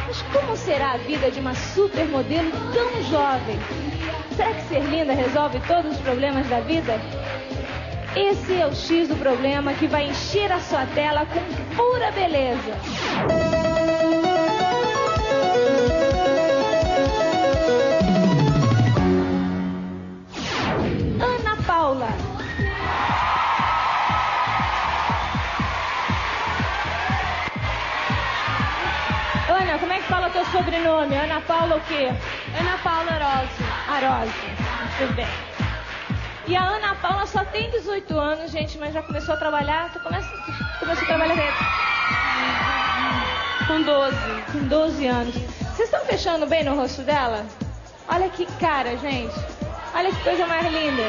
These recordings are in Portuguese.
Mas como será a vida de uma supermodelo tão jovem? Será que ser linda resolve todos os problemas da vida? Esse é o X do problema que vai encher a sua tela com pura beleza. Ana Paula. Ana, como é que fala o teu sobrenome? Ana Paula o quê? Ana Paula Arose. Arose. Muito bem. E a Ana Paula só tem 18 anos, gente, mas já começou a trabalhar. Tu começou a trabalhar Com 12. com 12 anos. Vocês estão fechando bem no rosto dela? Olha que cara, gente. Olha que coisa mais linda.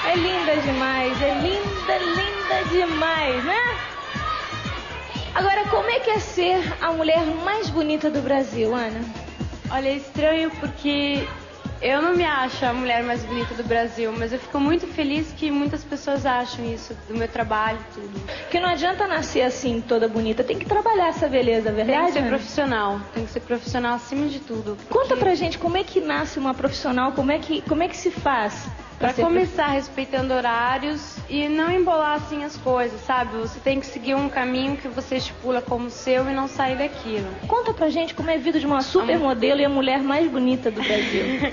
É linda demais. É linda, linda demais, né? Agora, como é que é ser a mulher mais bonita do Brasil, Ana? Olha, é estranho porque eu não me acho a mulher mais bonita do Brasil, mas eu fico muito feliz que muitas pessoas acham isso, do meu trabalho e tudo. Porque não adianta nascer assim, toda bonita. Tem que trabalhar essa beleza, verdade? Tem que ser Ana? profissional, tem que ser profissional acima de tudo. Conta pra gente como é que nasce uma profissional, como é que se faz? Pra começar respeitando horários e não embolar assim as coisas, sabe? Você tem que seguir um caminho que você estipula como seu e não sair daquilo. Conta pra gente como é a vida de uma supermodelo e a mulher mais bonita do Brasil.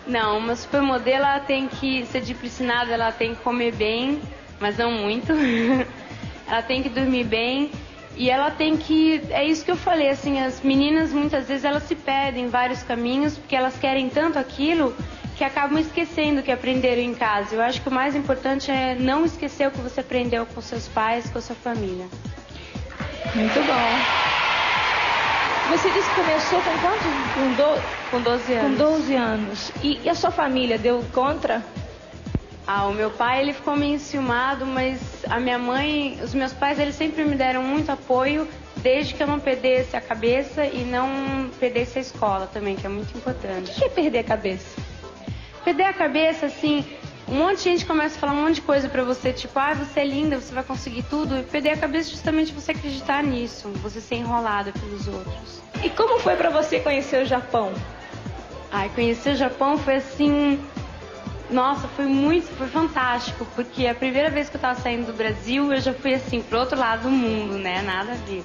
Não, uma supermodelo ela tem que ser disciplinada, ela tem que comer bem, mas não muito. Ela tem que dormir bem e ela tem que... É isso que eu falei, assim, as meninas muitas vezes elas se perdem em vários caminhos porque elas querem tanto aquilo que acabam esquecendo o que aprenderam em casa. Eu acho que o mais importante é não esquecer o que você aprendeu com seus pais, com a sua família. Muito bom. Você disse que começou com quantos? Com 12 anos. Com 12 anos. E a sua família deu contra? Ah, o meu pai, ele ficou meio enciumado, mas a minha mãe, os meus pais, eles sempre me deram muito apoio, desde que eu não perdesse a cabeça e não perdesse a escola também, que é muito importante. O que é perder a cabeça? Perder a cabeça, assim, um monte de gente começa a falar um monte de coisa pra você, tipo, ah, você é linda, você vai conseguir tudo. E perder a cabeça é justamente você acreditar nisso, você ser enrolada pelos outros. E como foi pra você conhecer o Japão? Ai, conhecer o Japão foi assim... Nossa, foi fantástico, porque a primeira vez que eu tava saindo do Brasil, eu já fui assim, pro outro lado do mundo, né, nada a ver.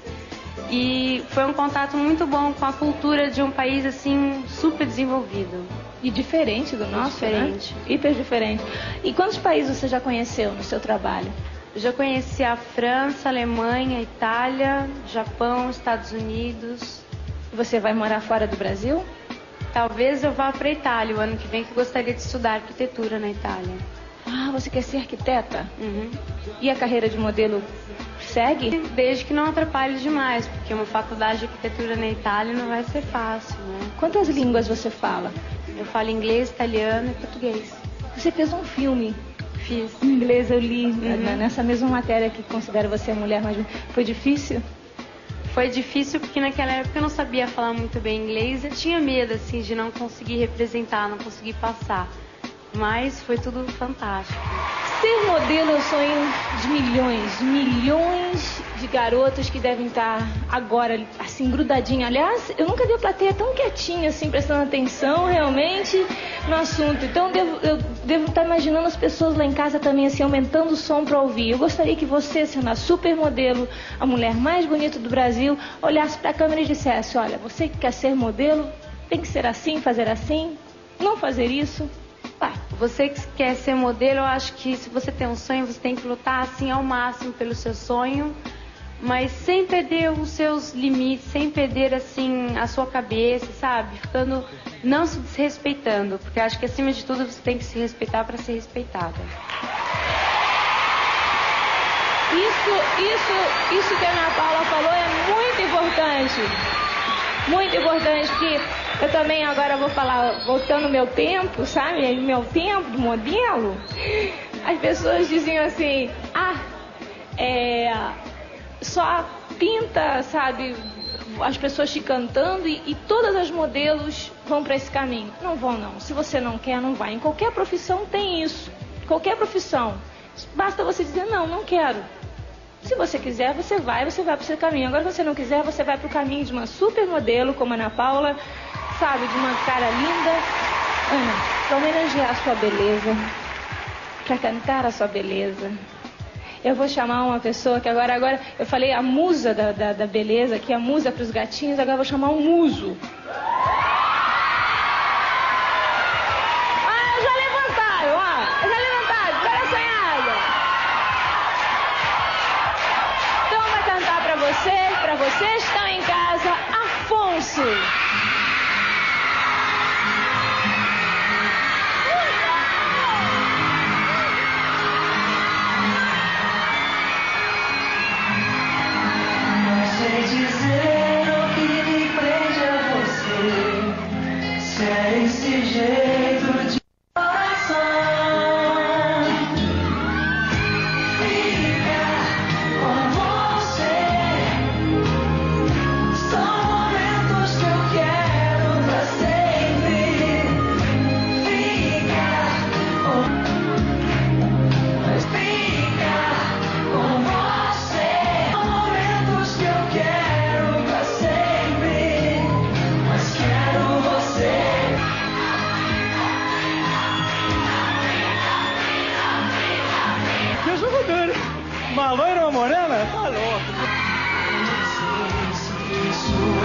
E foi um contato muito bom com a cultura de um país, assim, super desenvolvido. E diferente do nosso, diferente. Né? Hiper diferente. E quantos países você já conheceu no seu trabalho? Eu já conheci a França, a Alemanha, a Itália, Japão, Estados Unidos. Você vai morar fora do Brasil? Talvez eu vá para a Itália o ano que vem, que eu gostaria de estudar arquitetura na Itália. Ah, você quer ser arquiteta? Uhum. E a carreira de modelo segue? Desde que não atrapalhe demais, porque uma faculdade de arquitetura na Itália não vai ser fácil, né? Quantas línguas você fala? Eu falo inglês, italiano e português. Você fez um filme. Fiz. Em inglês eu li, nessa mesma matéria que considera você a mulher mais... Foi difícil? Foi difícil porque naquela época eu não sabia falar muito bem inglês. Eu tinha medo, assim, de não conseguir representar, não conseguir passar. Mas foi tudo fantástico. Ser modelo é o sonho de milhões de garotas que devem estar agora, assim, grudadinhas. Aliás, eu nunca vi a plateia tão quietinha, assim, prestando atenção realmente no assunto. Então, eu devo estar imaginando as pessoas lá em casa também, assim, aumentando o som para ouvir. Eu gostaria que você, sendo a supermodelo, a mulher mais bonita do Brasil, olhasse para a câmera e dissesse, olha, você que quer ser modelo, tem que ser assim, fazer assim, não fazer isso. Vai. Você que quer ser modelo, eu acho que se você tem um sonho, você tem que lutar assim ao máximo pelo seu sonho, mas sem perder os seus limites, sem perder assim a sua cabeça, sabe? Não se desrespeitando, porque eu acho que acima de tudo você tem que se respeitar para ser respeitada. Isso que a Ana Paula falou é muito importante. Muito importante, porque eu também agora vou falar, voltando ao meu tempo, sabe? Meu tempo de modelo. As pessoas diziam assim, só pinta, sabe? As pessoas te cantando e todas as modelos vão para esse caminho. Não vão, não. Se você não quer, não vai. Em qualquer profissão tem isso. Qualquer profissão. Basta você dizer, não quero. Se você quiser, você vai pro seu caminho. Agora, se você não quiser, você vai pro caminho de uma supermodelo como a Ana Paula, sabe, de uma cara linda. Ana, pra homenagear a sua beleza, pra cantar a sua beleza, eu vou chamar uma pessoa que agora eu falei a musa da beleza, que é a musa pros gatinhos, agora eu vou chamar um muso. Para vocês que estão em casa, Afonso. Não sei dizer o que me prende a você, se é esse jeito de Uma loira ou uma morena? Tá louco. isso